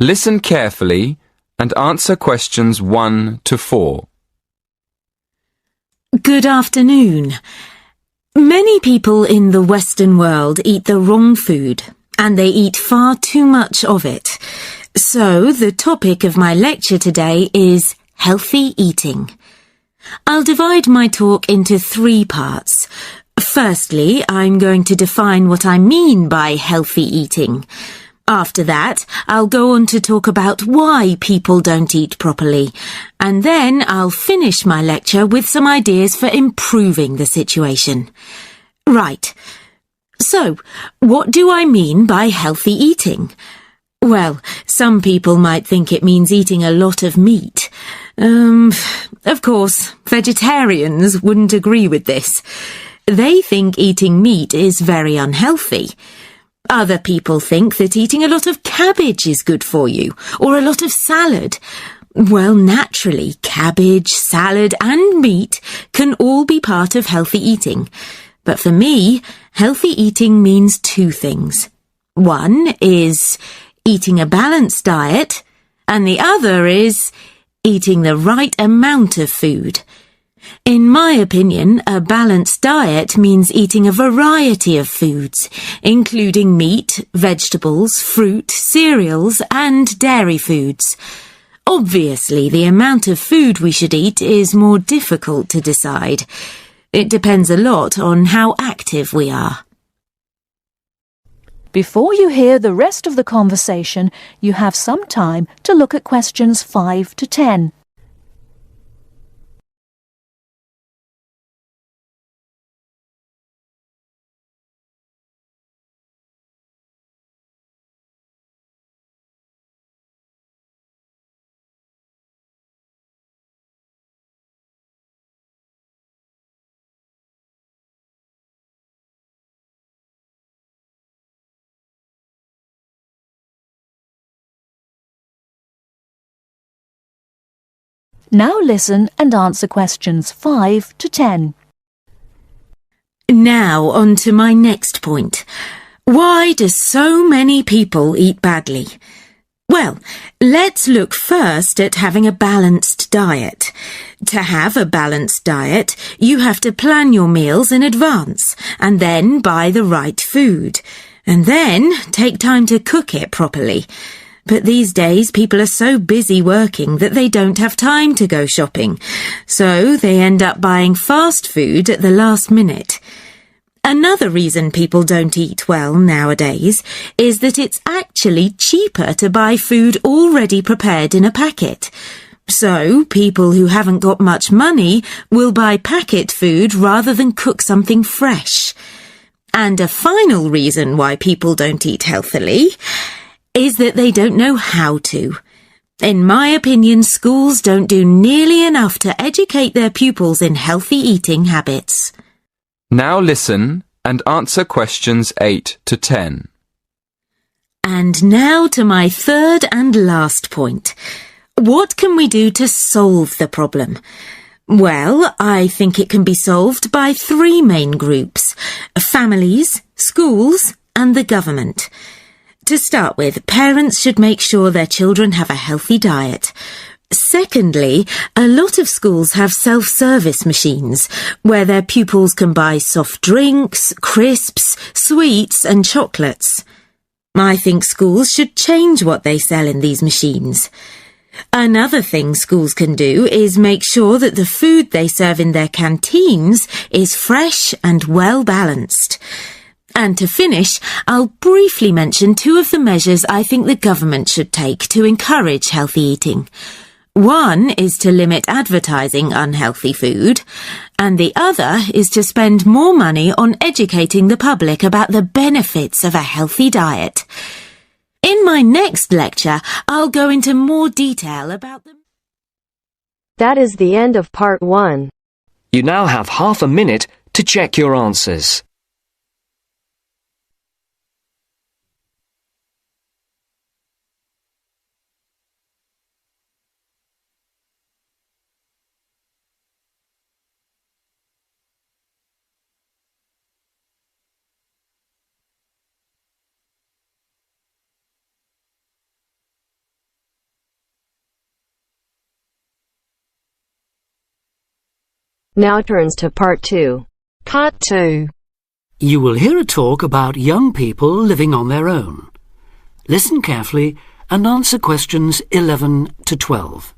Listen carefully and answer questions 1 to 4. Good afternoon. Many people in the Western world eat the wrong food, and they eat far too much of it. So, the topic of my lecture today is healthy eating. I'll divide my talk into 3 parts. Firstly, I'm going to define what I mean by healthy eating. After that, I'll go on to talk about why people don't eat properly, and then I'll finish my lecture with some ideas for improving the situation. Right. So, what do I mean by healthy eating? Well, some people might think it means eating a lot of meat. Of course, vegetarians wouldn't agree with this. They think eating meat is very unhealthy. Other people think that eating a lot of cabbage is good for you, or a lot of salad. Well, naturally, cabbage, salad and meat can all be part of healthy eating. But for me, healthy eating means 2 things. One is eating a balanced diet, and the other is eating the right amount of food. In my opinion, a balanced diet means eating a variety of foods, including meat, vegetables, fruit, cereals, and dairy foods. Obviously, the amount of food we should eat is more difficult to decide. It depends a lot on how active we are. Before you hear the rest of the conversation, you have some time to look at questions 5 to 10. Now listen and answer questions 5 to 10. Now on to my next point. Why do so many people eat badly? Well, let's look first at having a balanced diet. To have a balanced diet, you have to plan your meals in advance and then buy the right food, and then take time to cook it properly. But these days, people are so busy working that they don't have time to go shopping, so they end up buying fast food at the last minute. Another reason people don't eat well nowadays is that it's actually cheaper to buy food already prepared in a packet. So, people who haven't got much money will buy packet food rather than cook something fresh. And a final reason why people don't eat healthily is that they don't know how to. In my opinion, schools don't do nearly enough to educate their pupils in healthy eating habits. Now listen and answer questions 8 to 10. And now to my third and last point. What can we do to solve the problem? Well, I think it can be solved by 3 main groups: families, schools, and the government. To start with, parents should make sure their children have a healthy diet. Secondly, a lot of schools have self-service machines where their pupils can buy soft drinks, crisps, sweets and chocolates. I think schools should change what they sell in these machines. Another thing schools can do is make sure that the food they serve in their canteens is fresh and well balanced. And to finish, I'll briefly mention 2 of the measures I think the government should take to encourage healthy eating. One is to limit advertising unhealthy food, and the other is to spend more money on educating the public about the benefits of a healthy diet. In my next lecture, I'll go into more detail about them. That is the end of part 1. You now have half a minute to check your answers. Now turns to Part 2. Part 2. You will hear a talk about young people living on their own. Listen carefully and answer questions 11 to 12.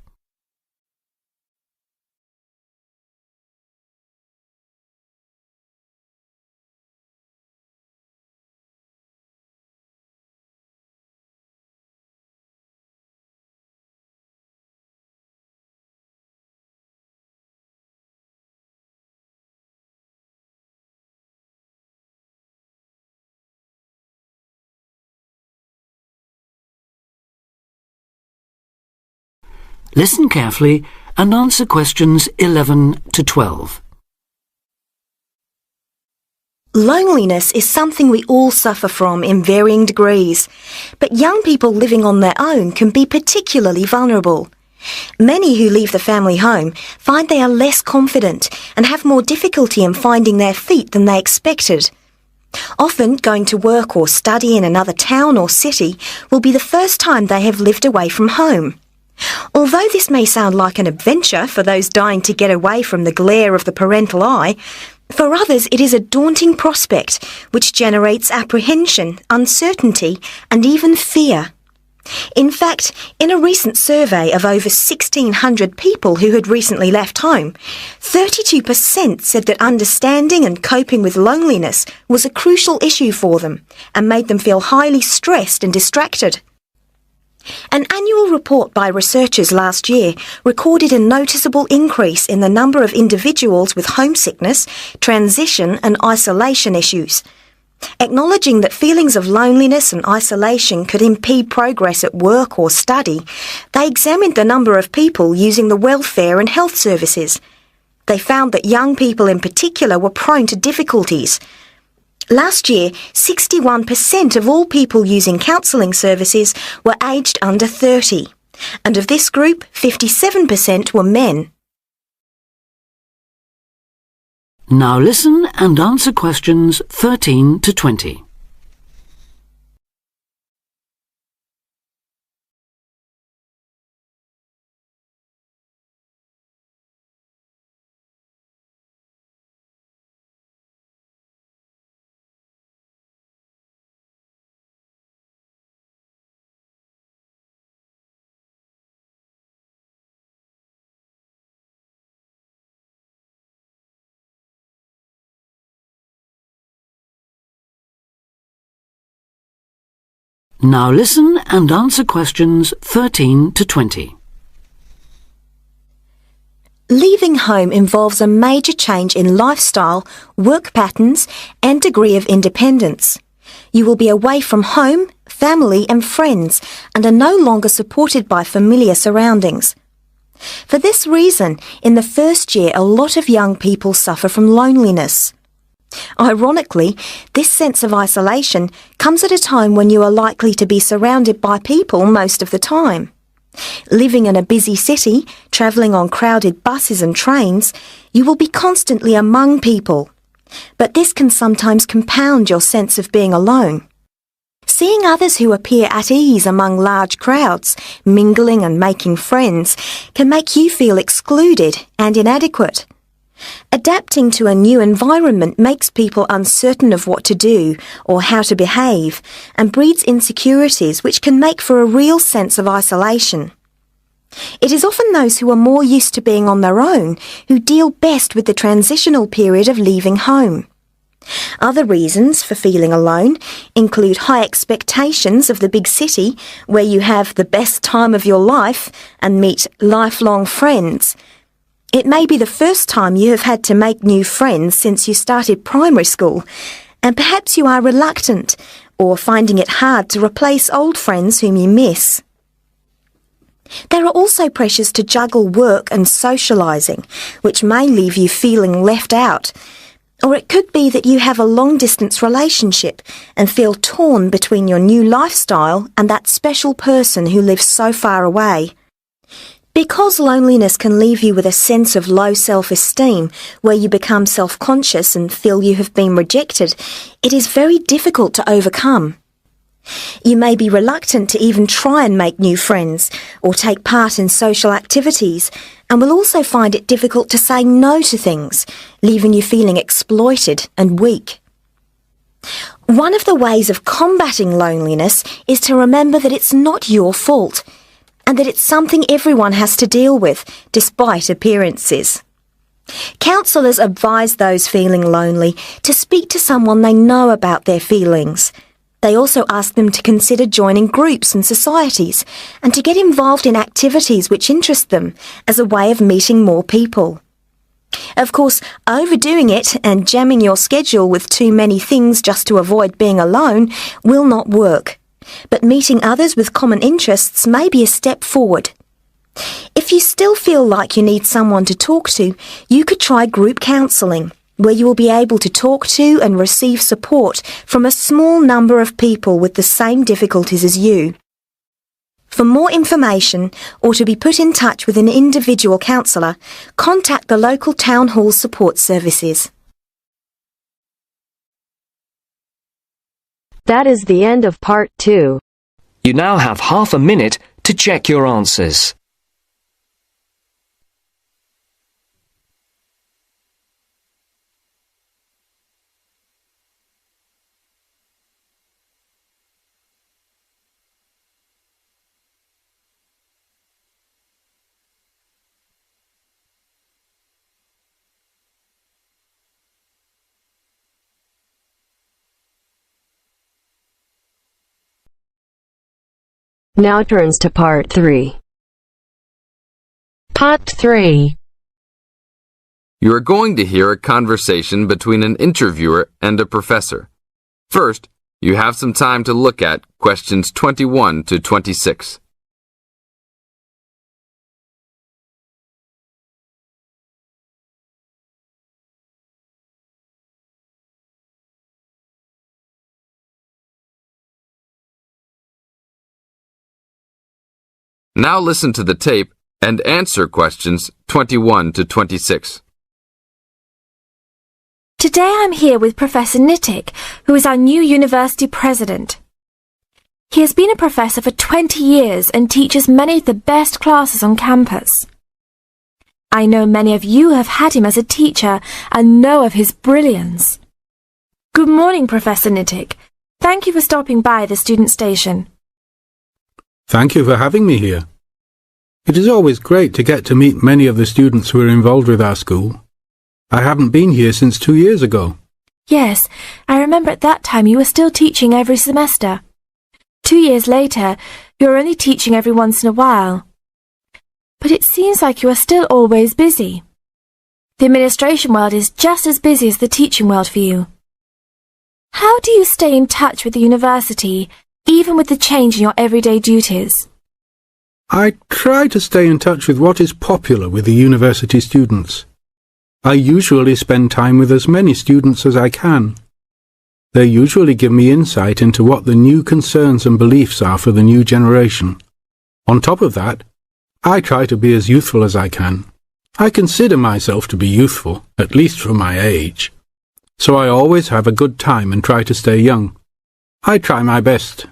Listen carefully and answer questions 11 to 12. Loneliness is something we all suffer from in varying degrees, but young people living on their own can be particularly vulnerable. Many who leave the family home find they are less confident and have more difficulty in finding their feet than they expected. Often, going to work or study in another town or city will be the first time they have lived away from home. Although this may sound like an adventure for those dying to get away from the glare of the parental eye, for others it is a daunting prospect which generates apprehension, uncertainty and even fear. In fact, in a recent survey of over 1,600 people who had recently left home, 32% said that understanding and coping with loneliness was a crucial issue for them and made them feel highly stressed and distracted. An annual report by researchers last year recorded a noticeable increase in the number of individuals with homesickness, transition and isolation issues. Acknowledging that feelings of loneliness and isolation could impede progress at work or study, they examined the number of people using the welfare and health services. They found that young people in particular were prone to difficulties. Last year, 61% of all people using counselling services were aged under 30, and of this group, 57% were men. Now listen and answer questions 13 to 20. Now listen and answer questions 13 to 20. Leaving home involves a major change in lifestyle, work patterns and degree of independence. You will be away from home, family and friends and are no longer supported by familiar surroundings. For this reason, in the first year a lot of young people suffer from loneliness. Ironically, this sense of isolation comes at a time when you are likely to be surrounded by people most of the time. Living in a busy city, travelling on crowded buses and trains, you will be constantly among people. But this can sometimes compound your sense of being alone. Seeing others who appear at ease among large crowds, mingling and making friends, can make you feel excluded and inadequate. Adapting to a new environment makes people uncertain of what to do or how to behave and breeds insecurities which can make for a real sense of isolation. It is often those who are more used to being on their own who deal best with the transitional period of leaving home. Other reasons for feeling alone include high expectations of the big city where you have the best time of your life and meet lifelong friends. It may be the first time you have had to make new friends since you started primary school, and perhaps you are reluctant or finding it hard to replace old friends whom you miss. There are also pressures to juggle work and socialising, which may leave you feeling left out. Or it could be that you have a long-distance relationship and feel torn between your new lifestyle and that special person who lives so far away. Because loneliness can leave you with a sense of low self-esteem, where you become self-conscious and feel you have been rejected, it is very difficult to overcome. You may be reluctant to even try and make new friends or take part in social activities, and will also find it difficult to say no to things, leaving you feeling exploited and weak. One of the ways of combating loneliness is to remember that it's not your fault, and that it's something everyone has to deal with, despite appearances. Counsellors advise those feeling lonely to speak to someone they know about their feelings. They also ask them to consider joining groups and societies and to get involved in activities which interest them as a way of meeting more people. Of course, overdoing it and jamming your schedule with too many things just to avoid being alone will not work. But meeting others with common interests may be a step forward. If you still feel like you need someone to talk to, you could try group counselling, where you will be able to talk to and receive support from a small number of people with the same difficulties as you. For more information or to be put in touch with an individual counsellor, contact the local town hall support services. That is the end of part 2. You now have half a minute to check your answers. Now turns to part 3. Part 3. You are going to hear a conversation between an interviewer and a professor. First, you have some time to look at questions 21 to 26. Now listen to the tape and answer questions 21 to 26. Today I'm here with Professor Nittick, who is our new university president. He has been a professor for 20 years and teaches many of the best classes on campus. I know many of you have had him as a teacher and know of his brilliance. Good morning, Professor Nittick. Thank you for stopping by the student station. Thank you for having me here. It is always great to get to meet many of the students who are involved with our school. I haven't been here since 2 years ago. Yes, I remember at that time you were still teaching every semester. 2 years later, you're only teaching every once in a while. But it seems like you are still always busy. The administration world is just as busy as the teaching world for you. How do you stay in touch with the university, even with the change in your everyday duties? I try to stay in touch with what is popular with the university students. I usually spend time with as many students as I can. They usually give me insight into what the new concerns and beliefs are for the new generation. On top of that, I try to be as youthful as I can. I consider myself to be youthful, at least for my age. So I always have a good time and try to stay young. I try my best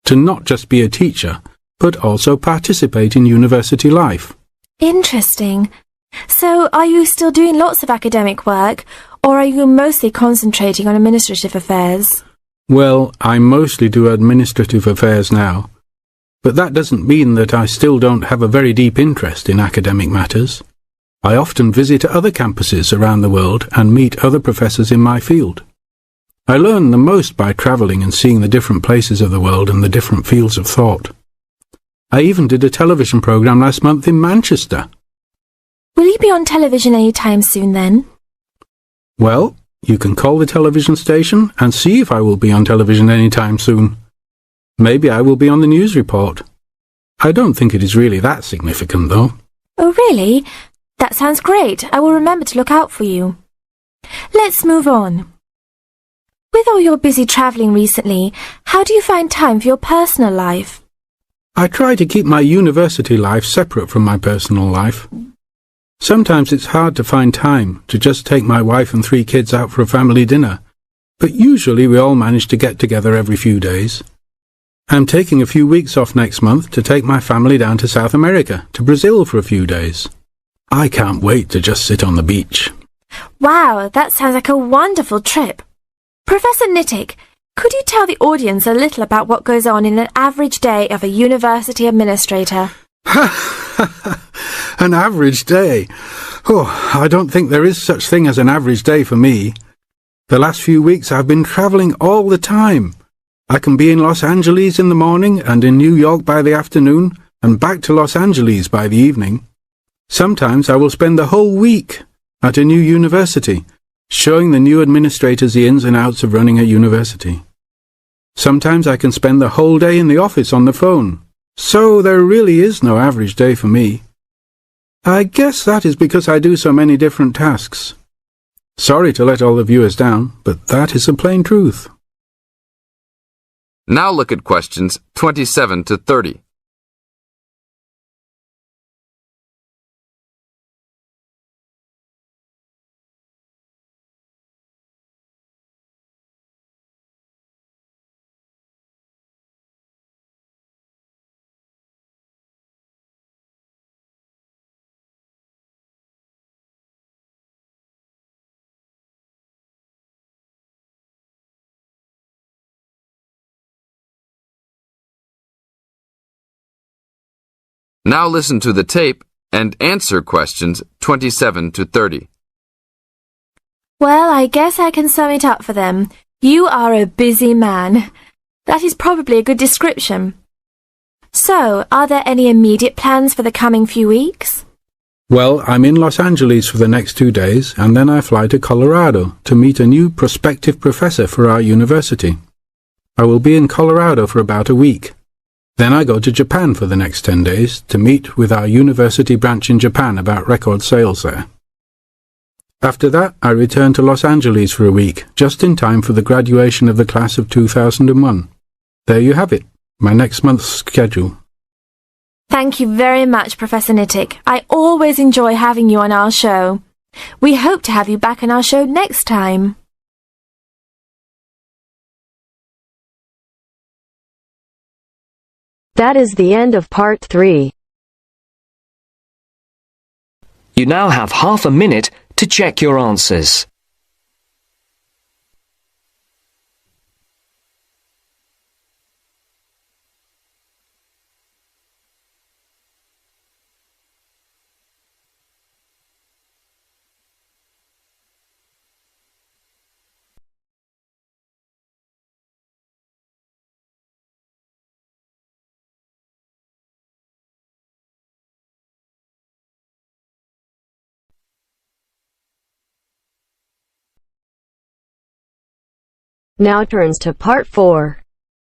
to not just be a teacher, but also participate in university life. Interesting. So, are you still doing lots of academic work, or are you mostly concentrating on administrative affairs? Well, I mostly do administrative affairs now, but that doesn't mean that I still don't have a very deep interest in academic matters. I often visit other campuses around the world and meet other professors in my field. I learn the most by travelling and seeing the different places of the world and the different fields of thought. I even did a television programme last month in Manchester. Will you be on television any time soon then? Well, you can call the television station and see if I will be on television any time soon. Maybe I will be on the news report. I don't think it is really that significant, though. Oh, really? That sounds great. I will remember to look out for you. Let's move on. With all your busy travelling recently, how do you find time for your personal life? I try to keep my university life separate from my personal life. Sometimes it's hard to find time to just take my wife and 3 kids out for a family dinner, but usually we all manage to get together every few days. I'm taking a few weeks off next month to take my family down to South America, to Brazil for a few days. I can't wait to just sit on the beach. Wow, that sounds like a wonderful trip. Professor Nittick, could you tell the audience a little about what goes on in an average day of a university administrator? An average day? Oh, I don't think there is such thing as an average day for me. The last few weeks I've been travelling all the time. I can be in Los Angeles in the morning and in New York by the afternoon and back to Los Angeles by the evening. Sometimes I will spend the whole week at a new university, showing the new administrators the ins and outs of running a university. Sometimes I can spend the whole day in the office on the phone. So there really is no average day for me. I guess that is because I do so many different tasks. Sorry to let all the viewers down, but that is the plain truth. Now look at questions 27 to 30. Now listen to the tape and answer questions 27 to 30. Well, I guess I can sum it up for them. You are a busy man. That is probably a good description. So, are there any immediate plans for the coming few weeks? Well, I'm in Los Angeles for the next 2 days, and then I fly to Colorado to meet a new prospective professor for our university. I will be in Colorado for about a week. Then I go to Japan for the next 10 days to meet with our university branch in Japan about record sales there. After that, I return to Los Angeles for a week, just in time for the graduation of the class of 2001. There you have it, my next month's schedule. Thank you very much, Professor Nittick. I always enjoy having you on our show. We hope to have you back on our show next time. That is the end of part 3. You now have half a minute to check your answers. Now turns to part 4.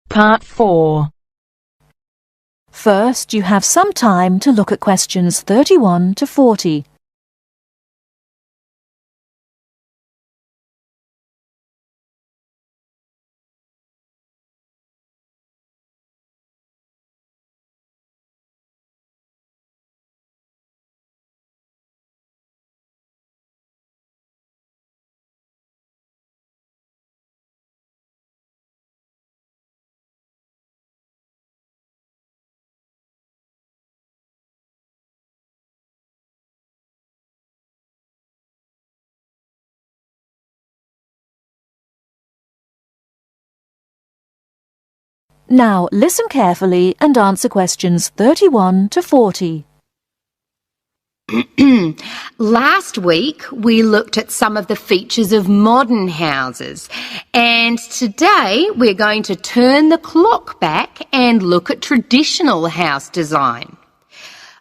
Part 4. First, you have some time to look at questions 31 to 40. Now listen carefully and answer questions 31 to 40. Last week we looked at some of the features of modern houses, and today we're going to turn the clock back and look at traditional house design.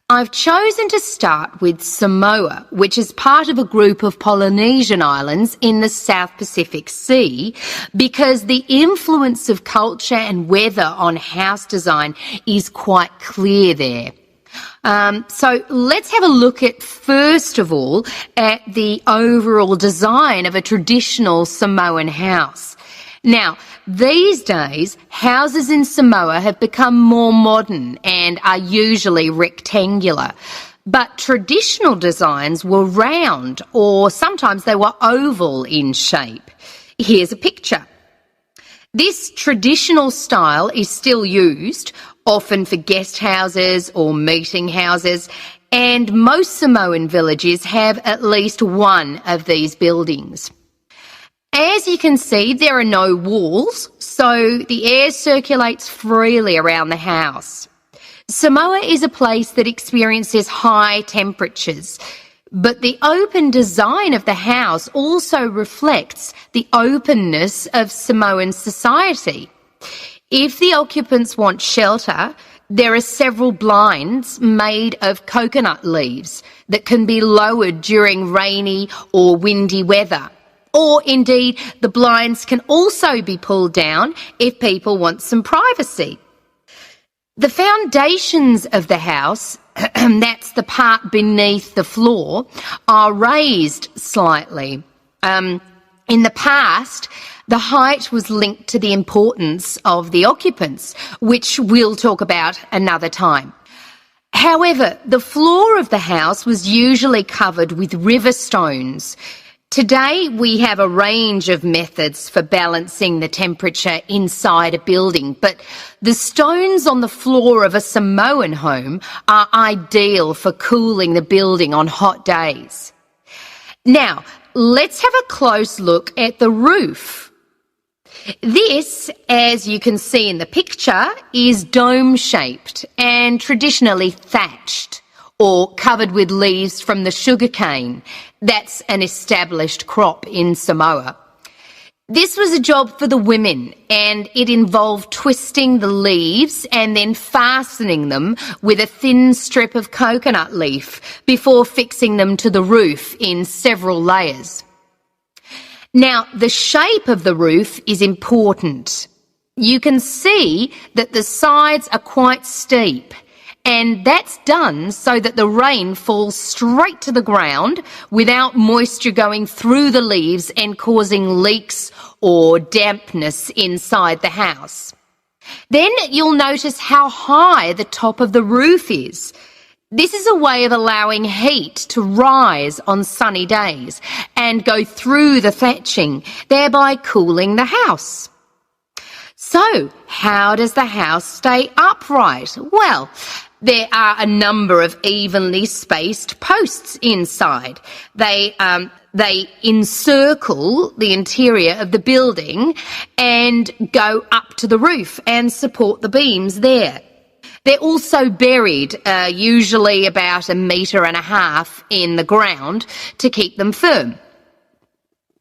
I've chosen to start with Samoa, which is part of a group of Polynesian islands in the South Pacific Sea, because the influence of culture and weather on house design is quite clear there. So let's have a look at, first of all, at the overall design of a traditional Samoan house. Now, these days, houses in Samoa have become more modern and are usually rectangular. But traditional designs were round, or sometimes they were oval in shape. Here's a picture. This traditional style is still used, often for guest houses or meeting houses, and most Samoan villages have at least one of these buildings. As you can see, there are no walls, so the air circulates freely around the house. Samoa is a place that experiences high temperatures, but the open design of the house also reflects the openness of Samoan society. If the occupants want shelter, there are several blinds made of coconut leaves that can be lowered during rainy or windy weather. Or indeed, the blinds can also be pulled down if people want some privacy. The foundations of the house, that's the part beneath the floor, are raised slightly. In the past, the height was linked to the importance of the occupants, which we'll talk about another time. However, the floor of the house was usually covered with river stones. Today, we have a range of methods for balancing the temperature inside a building, but the stones on the floor of a Samoan home are ideal for cooling the building on hot days. Now, let's have a close look at the roof. This, as you can see in the picture, is dome-shaped and traditionally thatched or covered with leaves from the sugarcane. That's an established crop in Samoa. This was a job for the women, and it involved twisting the leaves and then fastening them with a thin strip of coconut leaf before fixing them to the roof in several layers. Now, the shape of the roof is important. You can see that the sides are quite steep, and that's done so that the rain falls straight to the ground without moisture going through the leaves and causing leaks or dampness inside the house. Then you'll notice how high the top of the roof is. This is a way of allowing heat to rise on sunny days and go through the thatching, thereby cooling the house. So, how does the house stay upright? Well, there are a number of evenly spaced posts inside. They encircle the interior of the building and go up to the roof and support the beams there. They're also buried, usually about 1.5 meters in the ground to keep them firm.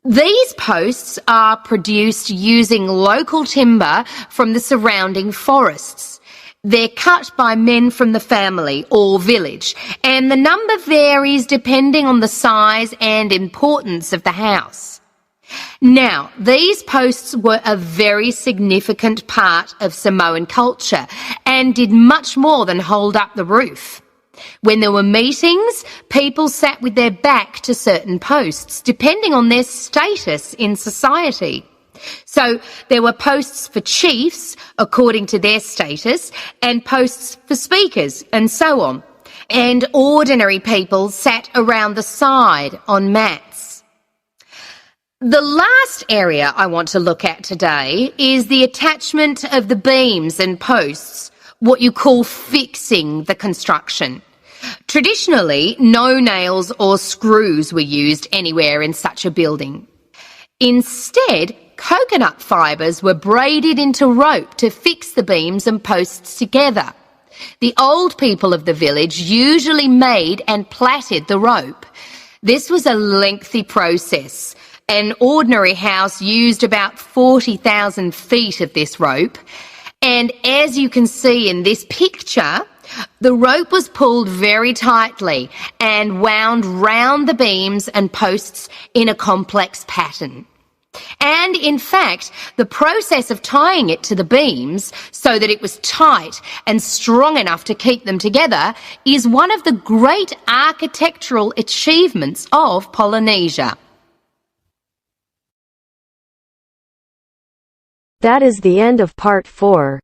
These posts are produced using local timber from the surrounding forests. They're cut by men from the family or village, and the number varies depending on the size and importance of the house. Now, these posts were a very significant part of Samoan culture and did much more than hold up the roof. When there were meetings, people sat with their back to certain posts, depending on their status in society. So there were posts for chiefs, according to their status, and posts for speakers, and so on. And ordinary people sat around the side on mats. The last area I want to look at today is the attachment of the beams and posts, what you call fixing the construction. Traditionally, no nails or screws were used anywhere in such a building. Instead, coconut fibres were braided into rope to fix the beams and posts together. The old people of the village usually made and plaited the rope. This was a lengthy process. An ordinary house used about 40,000 feet of this rope, and as you can see in this picture, the rope was pulled very tightly and wound round the beams and posts in a complex pattern. And in fact, the process of tying it to the beams so that it was tight and strong enough to keep them together is one of the great architectural achievements of Polynesia. That is the end of part 4.